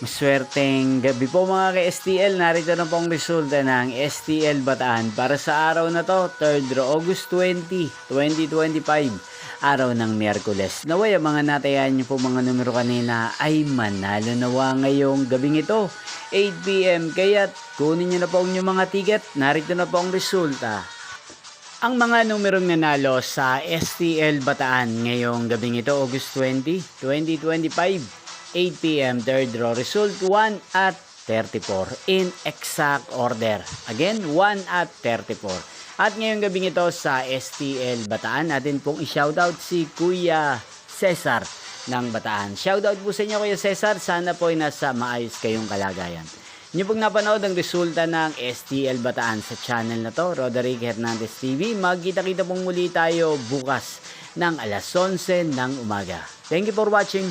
Maswerteng gabi po mga ka-STL. Narito na po ang resulta ng STL Bataan para sa araw na to, 3rd August 20, 2025. Araw ng Miyerkules. Naway ang mga natayan niyo po mga numero kanina ay manalo nawa ngayong gabing ito, 8 p.m. Kaya't kunin niyo na po ang inyong mga ticket. Narito na po ang resulta. Ang mga numerong nanalo sa STL Bataan ngayong gabing ito, August 20, 2025. 8 p.m. third draw result 1 at 34 in exact order. Again, 1 at 34. At ngayong gabing ito sa STL Bataan, natin pong i-shoutout si Kuya Cesar ng Bataan. Shoutout po sa inyo Kuya Cesar, sana po ay nasa maayos kayong kalagayan. Inyo pong napanood ang resulta ng STL Bataan sa channel na to, Roderick Hernandez TV. Magkita-kita pong muli tayo bukas ng alas 11 ng umaga. Thank you for watching.